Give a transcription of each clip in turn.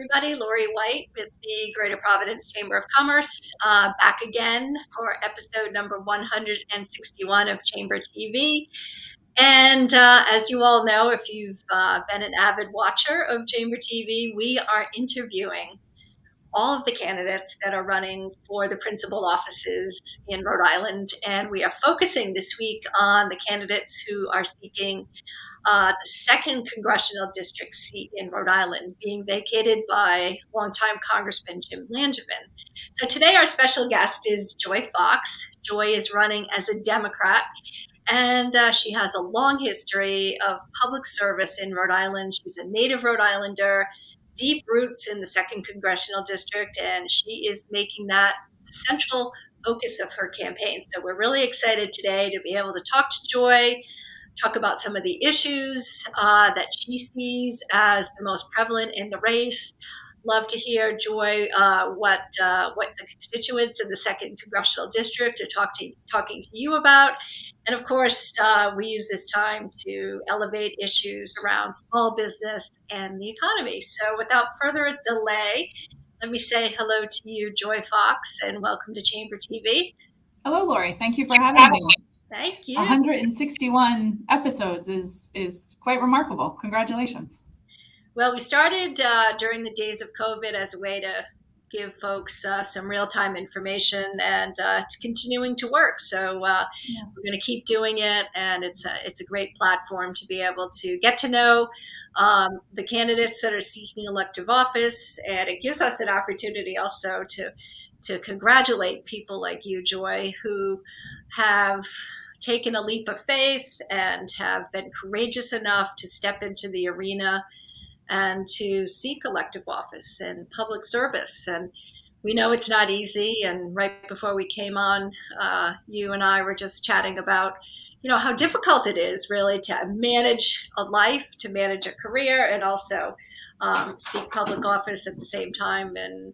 everybody. Laurie White with the Greater Providence Chamber of Commerce, back again for episode number 161 of Chamber TV. And as you all know, if you've been an avid watcher of Chamber TV, we are interviewing all of the candidates that are running for the principal offices in Rhode Island. And we are focusing this week on the candidates who are seeking the second congressional district seat in Rhode Island, being vacated by longtime Congressman Jim Langevin. So today our special guest is Joy Fox. Joy is running as a Democrat, and she has a long history of public service in Rhode Island. She's a native Rhode Islander, deep roots in the second congressional district, and she is making that the central focus of her campaign. So we're really excited today to be able to talk to Joy, talk about some of the issues that she sees as the most prevalent in the race. Love to hear, Joy, what the constituents in the second congressional district are talking to you about. And of course, we use this time to elevate issues around small business and the economy. So without further delay, let me say hello to you, Joy Fox, and welcome to Chamber TV. Hello, Laurie. Thank you for having me. Thank you. 161 episodes is quite remarkable. Congratulations. Well, we started during the days of COVID as a way to give folks some real-time information, and it's continuing to work. So we're going to keep doing it, and it's a great platform to be able to get to know the candidates that are seeking elective office, and it gives us an opportunity also to congratulate people like you, Joy, who have taken a leap of faith and have been courageous enough to step into the arena and to seek elective office and public service. And we know it's not easy. And right before we came on, you and I were just chatting about, how difficult it is really to manage a life, to manage a career, and also seek public office at the same time, and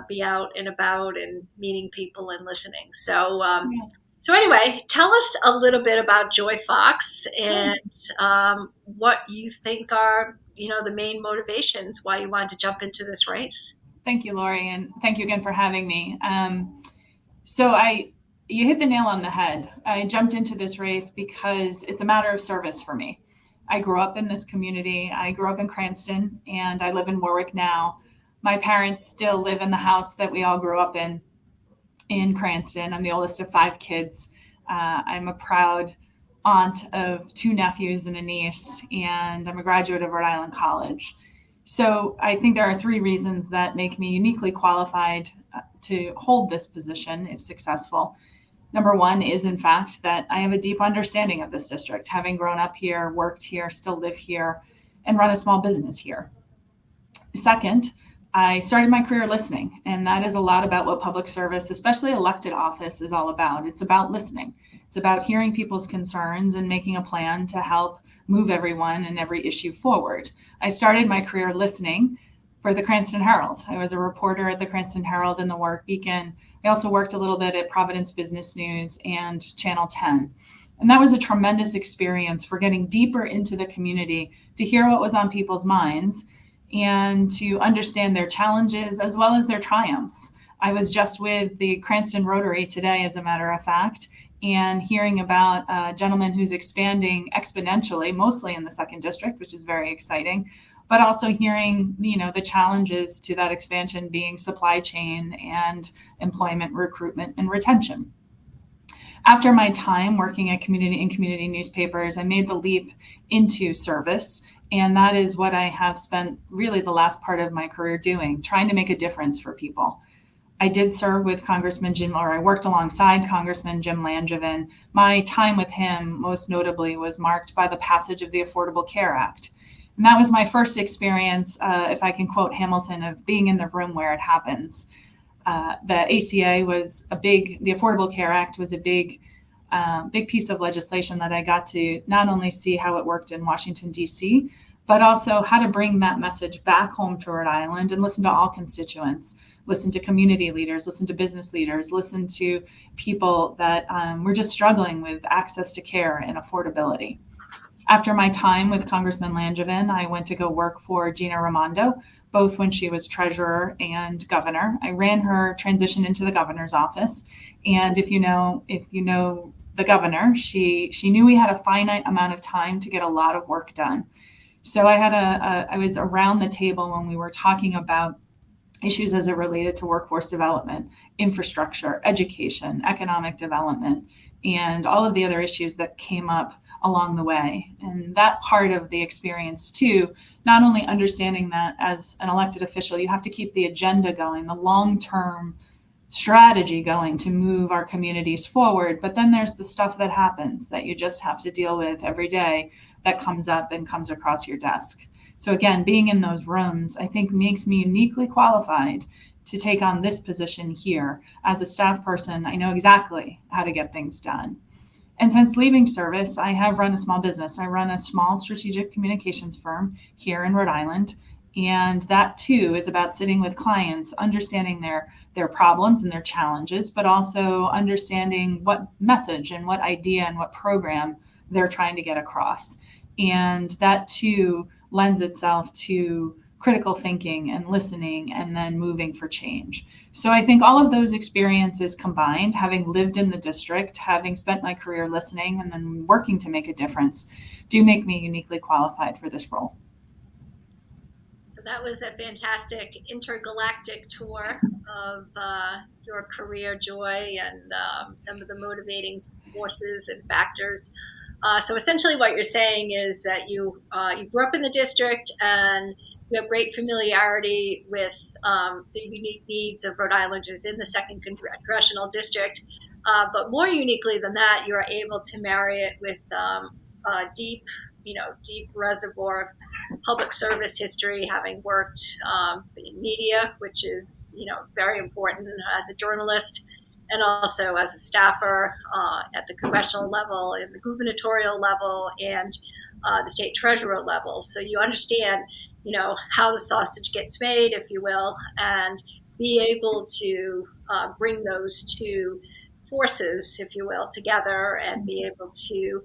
be out and about and meeting people and listening. So anyway, tell us a little bit about Joy Fox and what you think are, the main motivations why you wanted to jump into this race. Thank you, Laurie, and thank you again for having me. You hit the nail on the head. I jumped into this race because it's a matter of service for me. I grew up in this community. I grew up in Cranston, and I live in Warwick now. My parents still live in the house that we all grew up in Cranston. I'm the oldest of 5 kids. I'm a proud aunt of 2 nephews and a niece, and I'm a graduate of Rhode Island College. So I think there are 3 reasons that make me uniquely qualified to hold this position if successful. Number 1 is, in fact, that I have a deep understanding of this district, having grown up here, worked here, still live here, and run a small business here. Second, I started my career listening, and that is a lot about what public service, especially elected office, is all about. It's about listening. It's about hearing people's concerns and making a plan to help move everyone and every issue forward. I started my career listening for the Cranston Herald. I was a reporter at the Cranston Herald and the Warwick Beacon. I also worked a little bit at Providence Business News and Channel 10. And that was a tremendous experience for getting deeper into the community to hear what was on people's minds and to understand their challenges as well as their triumphs. I was just with the Cranston Rotary today, as a matter of fact, and hearing about a gentleman who's expanding exponentially, mostly in the second district, which is very exciting, but also hearing, the challenges to that expansion being supply chain and employment, recruitment, and retention. After my time working at community newspapers, I made the leap into service. And that is what I have spent really the last part of my career doing, trying to make a difference for people. I did serve with I worked alongside Congressman Jim Langevin. My time with him, most notably, was marked by the passage of the Affordable Care Act. And that was my first experience, if I can quote Hamilton, of being in the room where it happens. The ACA was the Affordable Care Act was a big piece of legislation that I got to not only see how it worked in Washington, D.C., but also how to bring that message back home to Rhode Island and listen to all constituents, listen to community leaders, listen to business leaders, listen to people that were just struggling with access to care and affordability. After my time with Congressman Langevin, I went to go work for Gina Raimondo, both when she was treasurer and governor. I ran her transition into the governor's office. And if you know the governor, she knew we had a finite amount of time to get a lot of work done. So I was around the table when we were talking about issues as it related to workforce development, infrastructure, education, economic development, and all of the other issues that came up along the way. And that part of the experience too, not only understanding that as an elected official, you have to keep the agenda going, the long-term strategy going to move our communities forward, but then there's the stuff that happens that you just have to deal with every day that comes up and comes across your desk. So again, being in those rooms, I think makes me uniquely qualified to take on this position here. As a staff person, I know exactly how to get things done. And since leaving service, I have run a small business. I run a small strategic communications firm here in Rhode Island. And that too is about sitting with clients, understanding their problems and their challenges, but also understanding what message and what idea and what program they're trying to get across. And that too lends itself to critical thinking and listening and then moving for change. So I think all of those experiences combined, having lived in the district, having spent my career listening and then working to make a difference, do make me uniquely qualified for this role. So that was a fantastic intergalactic tour of your career, Joy, and some of the motivating forces and factors. So essentially what you're saying is that you grew up in the district and you have great familiarity with the unique needs of Rhode Islanders in the second Congressional District. But more uniquely than that, you are able to marry it with a deep reservoir of public service history, having worked in media, which is, very important as a journalist, and also as a staffer at the congressional level, and the gubernatorial level, and the state treasurer level. So you understand, how the sausage gets made, if you will, and be able to bring those two forces, if you will, together and be able to,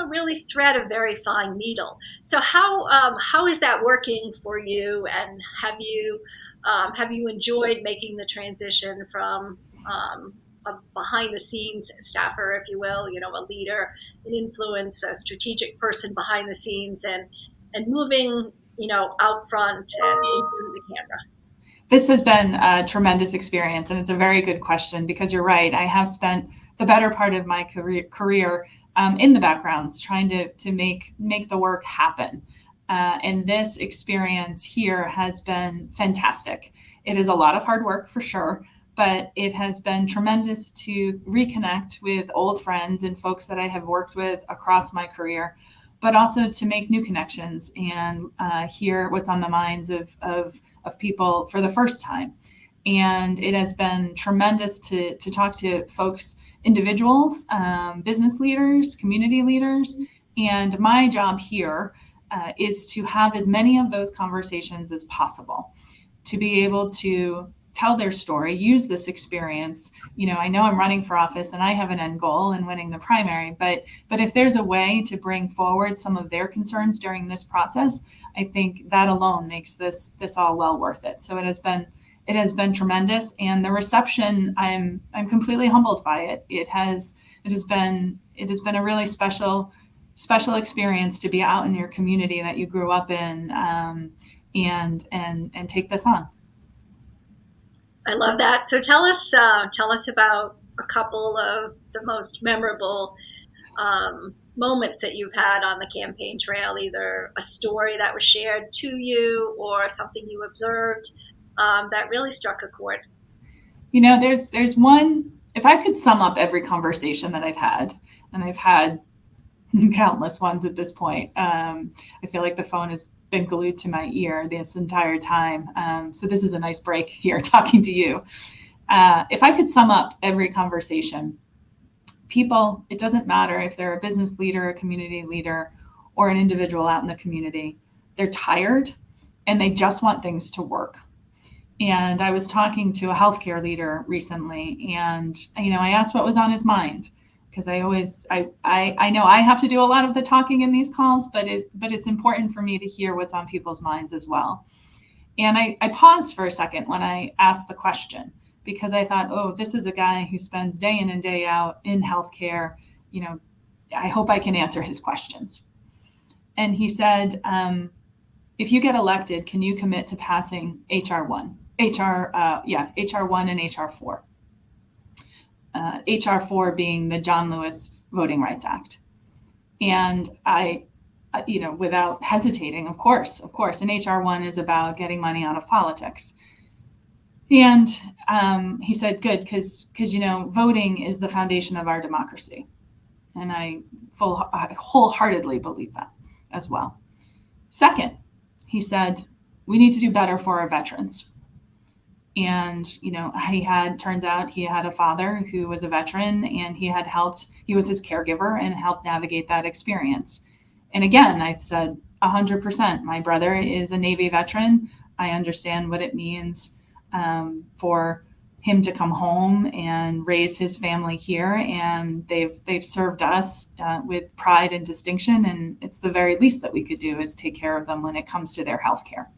really thread a very fine needle. So how is that working for you? And have you enjoyed making the transition from a behind the scenes staffer, if you will, a leader, an influence, a strategic person behind the scenes, and moving, out front and into the camera? This has been a tremendous experience, and it's a very good question because you're right. I have spent the better part of my career in the backgrounds trying to make the work happen. And this experience here has been fantastic. It is a lot of hard work for sure, but it has been tremendous to reconnect with old friends and folks that I have worked with across my career, but also to make new connections and hear what's on the minds of people for the first time. And it has been tremendous to talk to folks, individuals, business leaders, community leaders. And my job here is to have as many of those conversations as possible, to be able to tell their story, use this experience. I know I'm running for office and I have an end goal in winning the primary, but if there's a way to bring forward some of their concerns during this process, I think that alone makes this all well worth it. So it has been tremendous, and the reception, I'm completely humbled by it. It has been a really special experience to be out in your community that you grew up in, and take this on. I love that. So tell us about a couple of the most memorable moments that you've had on the campaign trail, either a story that was shared to you or something you observed that really struck a chord. There's one, if I could sum up every conversation that I've had, and I've had countless ones at this point. I feel like the phone has been glued to my ear this entire time. So this is a nice break here talking to you. If I could sum up every conversation, people, it doesn't matter if they're a business leader, a community leader, or an individual out in the community, they're tired and they just want things to work. And I was talking to a healthcare leader recently, and I asked what was on his mind. because I know I have to do a lot of the talking in these calls, but it's important for me to hear what's on people's minds as well. And I paused for a second when I asked the question, because I thought, oh, this is a guy who spends day in and day out in healthcare. I hope I can answer his questions. And he said, if you get elected, can you commit to passing HR 1? HR 1 and HR 4. HR 4 being the John Lewis Voting Rights Act. And I, without hesitating, of course, and HR 1 is about getting money out of politics. And he said, good, because voting is the foundation of our democracy. And I wholeheartedly believe that as well. Second, he said, we need to do better for our veterans. And, turns out he had a father who was a veteran, and he was his caregiver and helped navigate that experience. And again, I said 100%, my brother is a Navy veteran. I understand what it means for him to come home and raise his family here. And they've served us with pride and distinction. And it's the very least that we could do is take care of them when it comes to their health care.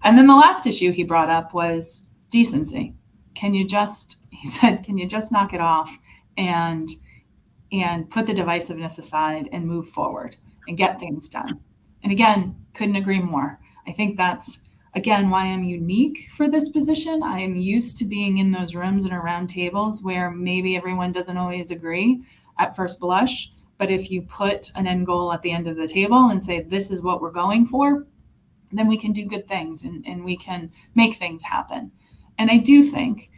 And then the last issue he brought up was decency. He said, can you just knock it off and put the divisiveness aside and move forward and get things done? And again, couldn't agree more. I think that's, again, why I'm unique for this position. I am used to being in those rooms and around tables where maybe everyone doesn't always agree at first blush. But if you put an end goal at the end of the table and say, this is what we're going for, then we can do good things and we can make things happen. And I do think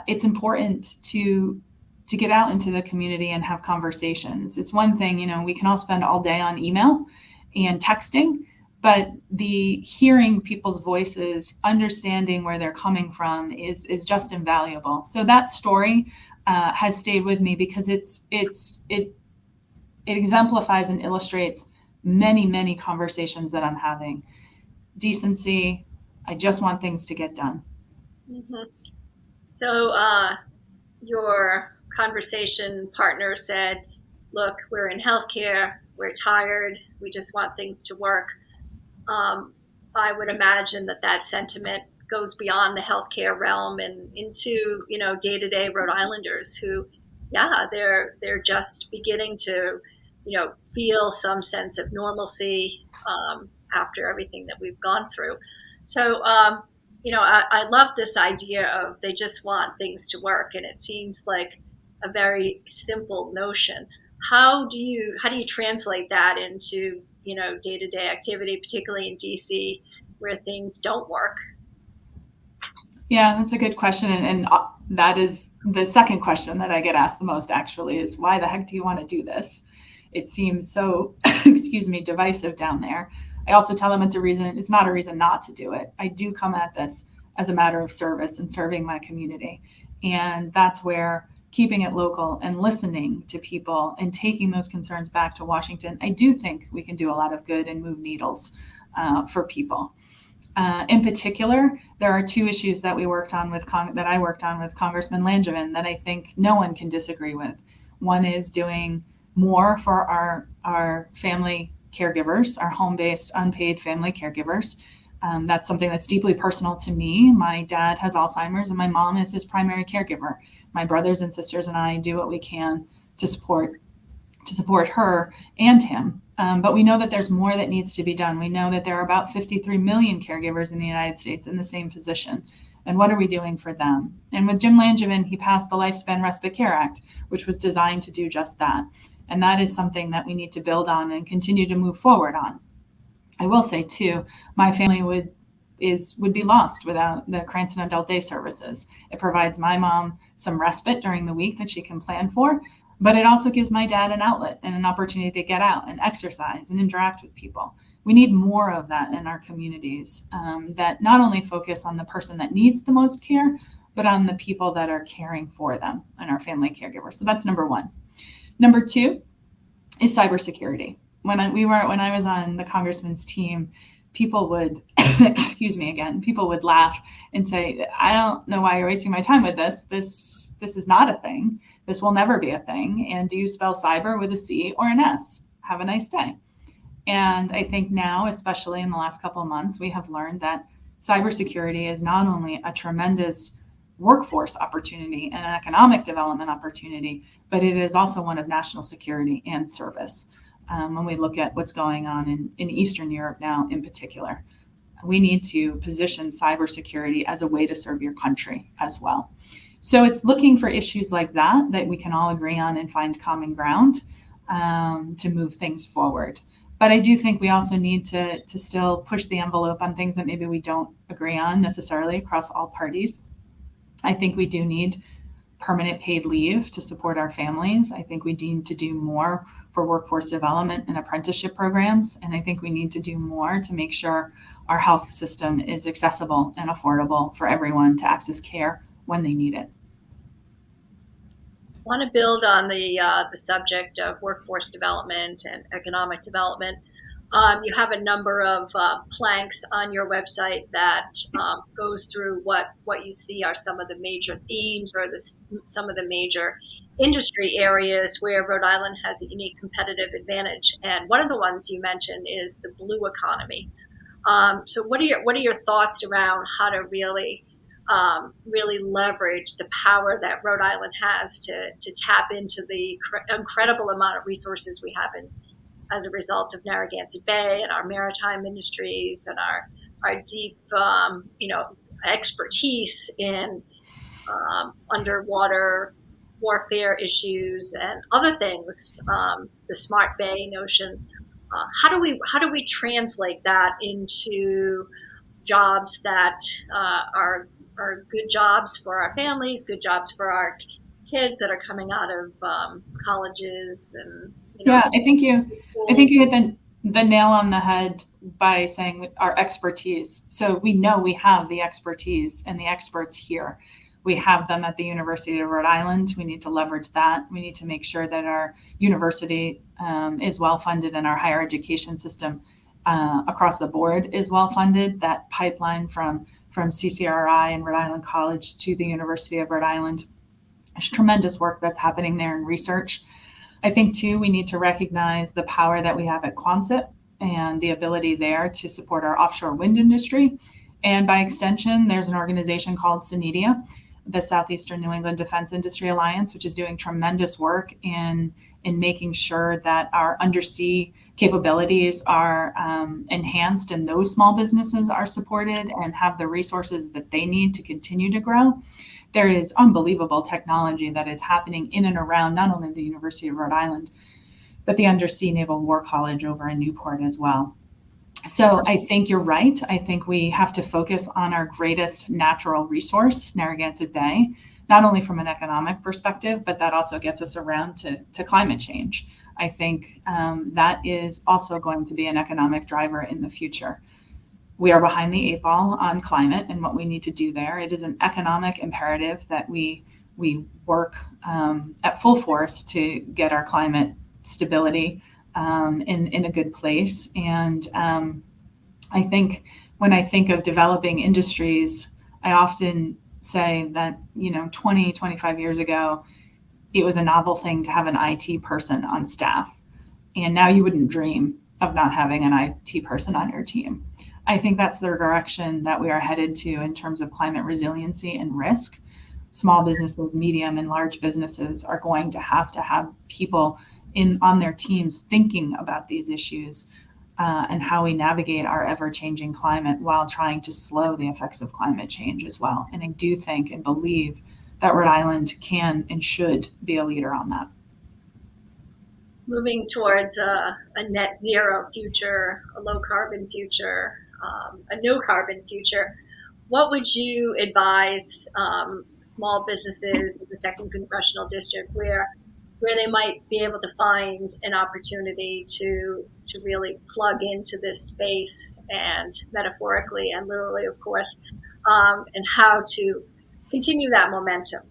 it's important to get out into the community and have conversations. It's one thing, we can all spend all day on email and texting, but the hearing people's voices, understanding where they're coming from is just invaluable. So that story has stayed with me because it exemplifies and illustrates many, many conversations that I'm having. Decency. I just want things to get done. Mm-hmm. So your conversation partner said, look, we're in healthcare, we're tired, we just want things to work. I would imagine that sentiment goes beyond the healthcare realm and into, day-to-day Rhode Islanders who, they're just beginning to, feel some sense of normalcy after everything that we've gone through. So, I love this idea of they just want things to work, and it seems like a very simple notion. How do you translate that into day-to-day activity, particularly in DC, where things don't work? Yeah, that's a good question, and that is the second question that I get asked the most. Actually, is why the heck do you want to do this? It seems so, divisive down there. I also tell them it's not a reason not to do it. I do come at this as a matter of service and serving my community. And that's where keeping it local and listening to people and taking those concerns back to Washington, I do think we can do a lot of good and move needles for people. In particular, there are two issues that I worked on with Congressman Langevin that I think no one can disagree with. One is doing more for our family caregivers, our home-based unpaid family caregivers. That's something that's deeply personal to me. My dad has Alzheimer's and my mom is his primary caregiver. My brothers and sisters and I do what we can to support her and him. But we know that there's more that needs to be done. We know that there are about 53 million caregivers in the United States in the same position. And what are we doing for them? And with Jim Langevin, he passed the Lifespan Respite Care Act, which was designed to do just that. And that is something that we need to build on and continue to move forward on. I will say, too, my family would be lost without the Cranston Adult Day Services. It provides my mom some respite during the week that she can plan for, but it also gives my dad an outlet and an opportunity to get out and exercise and interact with people. We need more of that in our communities that not only focus on the person that needs the most care, but on the people that are caring for them and our family caregivers. So that's number one. Number two is cybersecurity. When I was on the congressman's team, people would, people would laugh and say, I don't know why you're wasting my time with this. This is not a thing. This will never be a thing. And do you spell cyber with a C or an S? Have a nice day. And I think now, especially in the last couple of months, we have learned that cybersecurity is not only a tremendous workforce opportunity and an economic development opportunity, but it is also one of national security and service. When we look at what's going on in Eastern Europe now in particular, we need to position cybersecurity as a way to serve your country as well. So it's looking for issues like that we can all agree on and find common ground to move things forward. But I do think we also need to still push the envelope on things that maybe we don't agree on necessarily across all parties. I think we do need permanent paid leave to support our families. I think we need to do more for workforce development and apprenticeship programs. And I think we need to do more to make sure our health system is accessible and affordable for everyone to access care when they need it. I want to build on the subject of workforce development and economic development. You have a number of planks on your website that goes through what you see are some of the major themes or some of the major industry areas where Rhode Island has a unique competitive advantage. And one of the ones you mentioned is the blue economy. So what are your thoughts around how to really leverage the power that Rhode Island has to tap into the incredible amount of resources we have as a result of Narragansett Bay and our maritime industries and our deep, expertise in underwater warfare issues and other things, the smart bay notion. How do we translate that into jobs that are good jobs for our families, good jobs for our kids that are coming out of colleges and I think you hit the nail on the head by saying our expertise. So we know we have the expertise and the experts here. We have them at the University of Rhode Island. We need to leverage that. We need to make sure that our university is well funded and our higher education system across the board is well funded. That pipeline from CCRI and Rhode Island College to the University of Rhode Island, there's tremendous work that's happening there in research. I think too, we need to recognize the power that we have at Quonset and the ability there to support our offshore wind industry. And by extension, there's an organization called SNEDIA, the Southeastern New England Defense Industry Alliance, which is doing tremendous work in making sure that our undersea capabilities are enhanced and those small businesses are supported and have the resources that they need to continue to grow. There is unbelievable technology that is happening in and around not only the University of Rhode Island, but the Undersea Naval War College over in Newport as well. So I think you're right. I think we have to focus on our greatest natural resource, Narragansett Bay, not only from an economic perspective, but that also gets us around to climate change. I think that is also going to be an economic driver in the future. We are behind the eight ball on climate and what we need to do there. It is an economic imperative that we work at full force to get our climate stability in a good place. And I think when I think of developing industries, I often say that, 20, 25 years ago, it was a novel thing to have an IT person on staff. And now you wouldn't dream of not having an IT person on your team. I think that's the direction that we are headed to in terms of climate resiliency and risk. Small businesses, medium and large businesses are going to have people on their teams thinking about these issues and how we navigate our ever-changing climate while trying to slow the effects of climate change as well. And I do think and believe that Rhode Island can and should be a leader on that. Moving towards a net zero future, a low carbon future, a no carbon future, what would you advise small businesses in the Second Congressional District where they might be able to find an opportunity to really plug into this space, and metaphorically and literally, of course, and how to continue that momentum?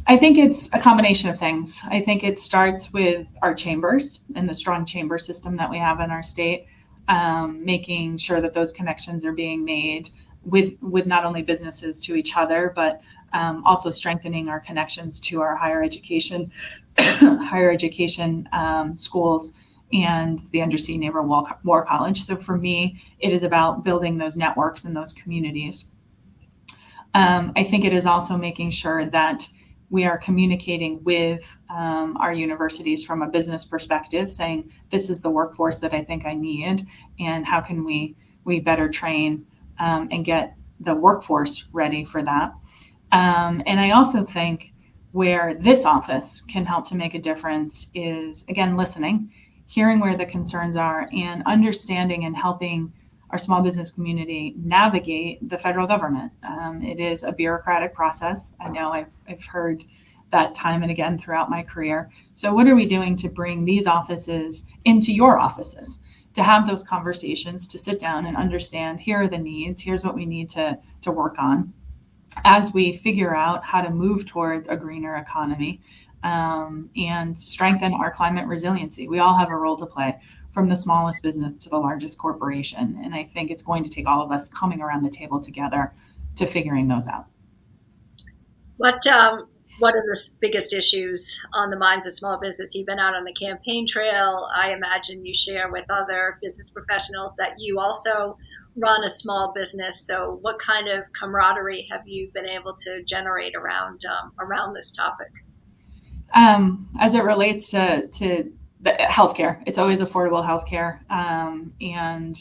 I think it's a combination of things. I think it starts with our chambers and the strong chamber system that we have in our state, making sure that those connections are being made with not only businesses to each other, but also strengthening our connections to our higher education schools and the Undersea Naval War College. So for me, it is about building those networks in those communities. I think it is also making sure that we are communicating with our universities from a business perspective, saying, this is the workforce that I think I need, and how can we better train and get the workforce ready for that. And I also think where this office can help to make a difference is, again, listening, hearing where the concerns are, and understanding and helping our small business community navigate the federal government. It is a bureaucratic process. I know I've heard that time and again throughout my career. So what are we doing to bring these offices into your offices, to have those conversations, to sit down and understand, here are the needs, here's what we need to work on as we figure out how to move towards a greener economy and strengthen our climate resiliency. We all have a role to play, from the smallest business to the largest corporation. And I think it's going to take all of us coming around the table together to figuring those out. What are the biggest issues on the minds of small business? You've been out on the campaign trail. I imagine you share with other business professionals that you also run a small business. So what kind of camaraderie have you been able to generate around this topic? As it relates to the healthcare, it's always affordable healthcare, and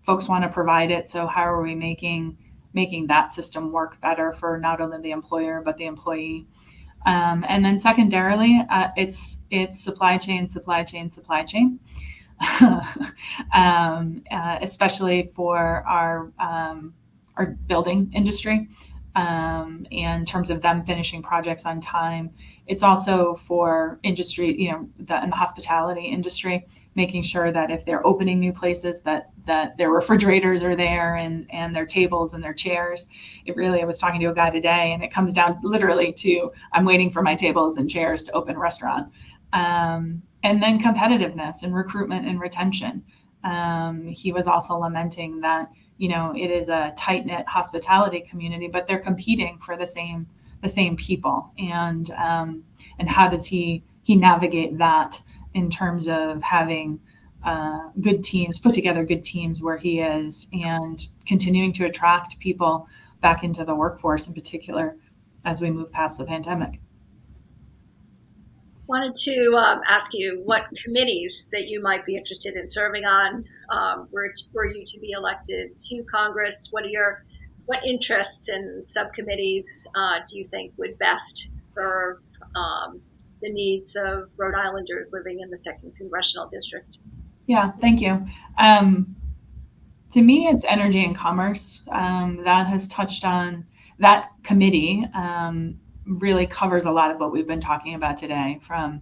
folks want to provide it. So how are we making that system work better for not only the employer but the employee? And then secondarily, it's supply chain, especially for our building industry, in terms of them finishing projects on time. It's also for industry, in the hospitality industry, making sure that if they're opening new places, that their refrigerators are there and their tables and their chairs. I was talking to a guy today, and it comes down literally to, I'm waiting for my tables and chairs to open a restaurant. And then competitiveness and recruitment and retention. He was also lamenting that, it is a tight-knit hospitality community, but they're competing for the same people. And how does he navigate that in terms of having good teams, put together good teams where he is, and continuing to attract people back into the workforce, in particular, as we move past the pandemic. Wanted to ask you what committees that you might be interested in serving on were you to be elected to Congress. What interests and subcommittees do you think would best serve the needs of Rhode Islanders living in the 2nd Congressional District? Yeah, thank you. To me, it's energy and commerce. That has touched on, that committee really covers a lot of what we've been talking about today, from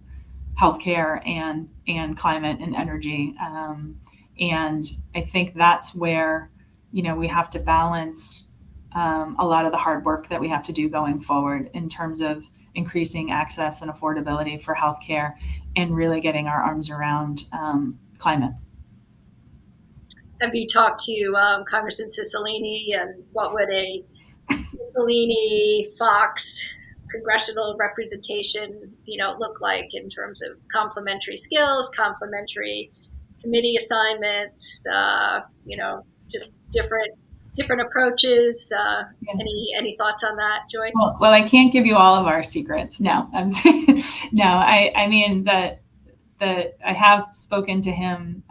healthcare and climate and energy. And I think that's where, we have to balance a lot of the hard work that we have to do going forward in terms of increasing access and affordability for healthcare, and really getting our arms around climate. Have you talked to Congressman Cicilline, and what would a Cicilline-Fox congressional representation, look like in terms of complementary skills, complementary committee assignments, just different approaches? Any thoughts on that, Joy? Well, I can't give you all of our secrets. No, no. I mean that I have spoken to him.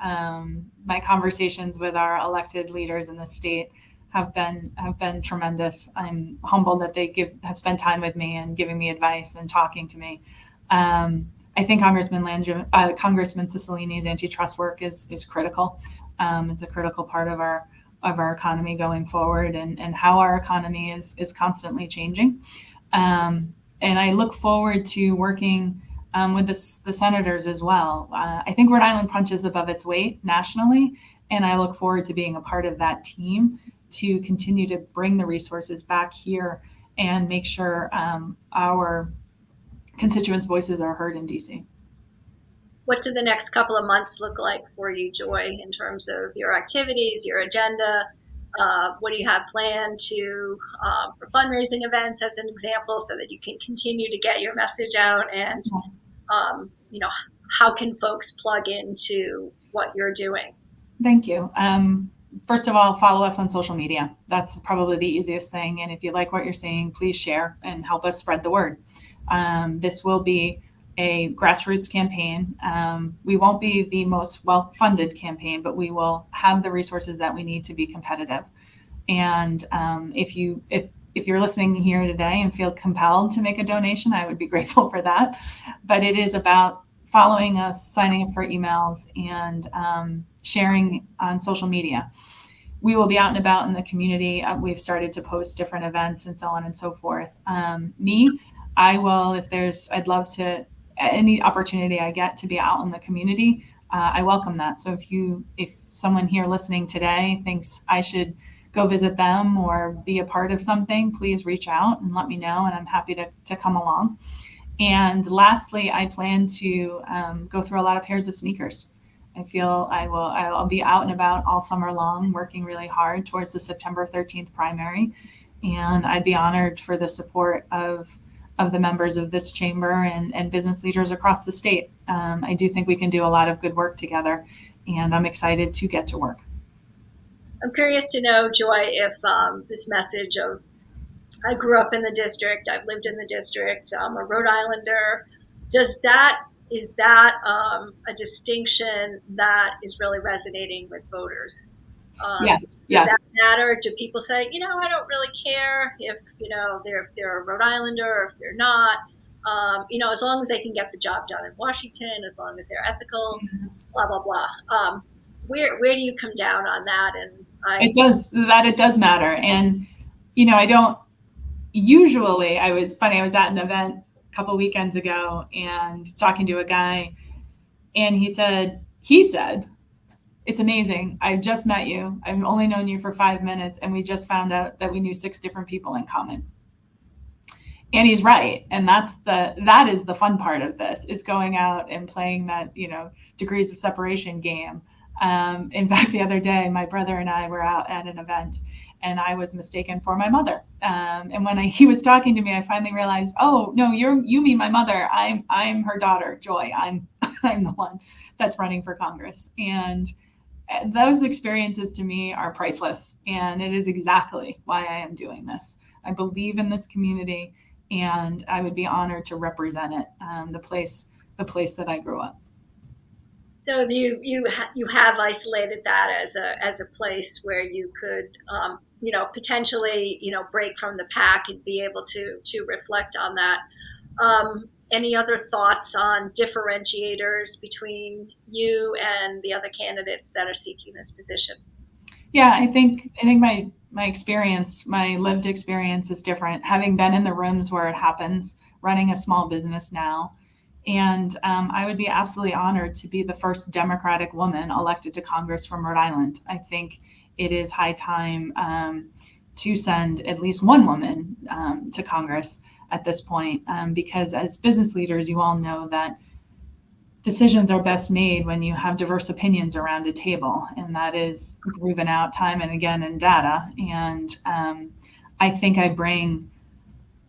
My conversations with our elected leaders in the state have been tremendous. I'm humbled that they have spent time with me and giving me advice and talking to me. I think Congressman Cicilline's antitrust work is critical. It's a critical part of our economy going forward, and how our economy is constantly changing. And I look forward to working with the senators as well. I think Rhode Island punches above its weight nationally, and I look forward to being a part of that team to continue to bring the resources back here and make sure our constituents' voices are heard in DC. What do the next couple of months look like for you, Joy, in terms of your activities, your agenda? What do you have planned to for fundraising events, as an example, so that you can continue to get your message out? And how can folks plug into what you're doing? Thank you. First of all, follow us on social media. That's probably the easiest thing. And if you like what you're seeing, please share and help us spread the word. This will be a grassroots campaign. We won't be the most well-funded campaign, but we will have the resources that we need to be competitive. And if you're listening here today and feel compelled to make a donation, I would be grateful for that. But it is about following us, signing up for emails, and sharing on social media. We will be out and about in the community. We've started to post different events and so on and so forth. I will, I'd love to, any opportunity I get to be out in the community, I welcome that. So if someone here listening today thinks I should go visit them or be a part of something, please reach out and let me know, and I'm happy to come along. And lastly, I plan to go through a lot of pairs of sneakers. I feel I'll be out and about all summer long, working really hard towards the September 13th primary. And I'd be honored for the support of the members of this chamber and business leaders across the state. I do think we can do a lot of good work together, and I'm excited to get to work. I'm curious to know, Joy, if this message of I grew up in the district, I've lived in the district, I'm a Rhode Islander, is that a distinction that is really resonating with voters? Yes. Does that matter? Do people say, I don't really care if, they're a Rhode Islander or if they're not, as long as they can get the job done in Washington, as long as they're ethical, blah, blah, blah. Where do you come down on that? And it does matter. And, I don't usually, I was at an event a couple weekends ago and talking to a guy, and he said, it's amazing. I just met you. I've only known you for 5 minutes, and we just found out that we knew 6 different people in common. And he's right. And that is the fun part of this, is going out and playing that, degrees of separation game. In fact, the other day, my brother and I were out at an event, and I was mistaken for my mother. And when he was talking to me, I finally realized, oh no, you mean my mother. I'm her daughter, Joy. I'm the one that's running for Congress. And those experiences to me are priceless. And it is exactly why I am doing this. I believe in this community, and I would be honored to represent it, the place that I grew up. So you have isolated that as a place where you could potentially break from the pack and be able to reflect on that. Any other thoughts on differentiators between you and the other candidates that are seeking this position? Yeah, I think my experience, my lived experience is different, having been in the rooms where it happens, running a small business now. And I would be absolutely honored to be the first Democratic woman elected to Congress from Rhode Island. I think it is high time to send at least one woman to Congress at this point, because as business leaders, you all know that decisions are best made when you have diverse opinions around a table, and that is proven out time and again in data. And I think I bring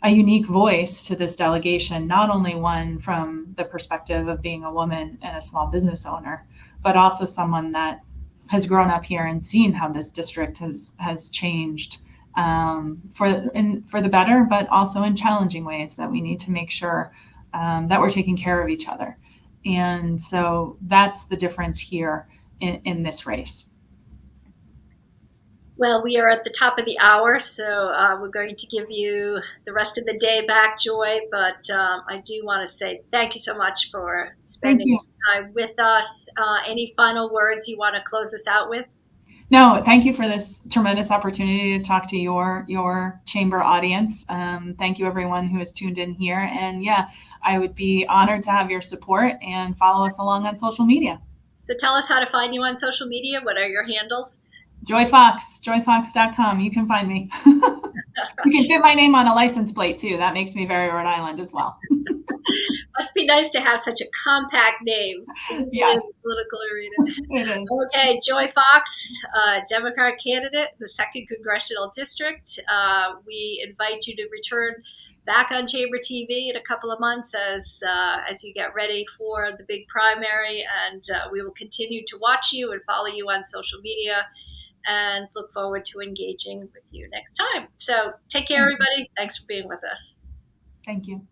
a unique voice to this delegation, not only one from the perspective of being a woman and a small business owner, but also someone that has grown up here and seen how this district has changed for the better, but also in challenging ways that we need to make sure that we're taking care of each other. And so that's the difference here in this race. Well, we are at the top of the hour, so we're going to give you the rest of the day back, Joy. But I do want to say thank you so much for spending some time with us. Any final words you want to close us out with? No, thank you for this tremendous opportunity to talk to your chamber audience. Thank you, everyone who has tuned in here. And yeah, I would be honored to have your support and follow us along on social media. So tell us how to find you on social media. What are your handles? Joy Fox, joyfox.com. You can find me. You can fit my name on a license plate too. That makes me very Rhode Island as well. Must be nice to have such a compact name, particularly in Yes, the political arena. it is. Okay, Joy Fox, Democrat candidate, the second congressional district. We invite you to return back on Chamber TV in a couple of months as you get ready for the big primary, and we will continue to watch you and follow you on social media, and look forward to engaging with you next time. So take care, Thank you. everybody. Thanks for being with us. Thank you.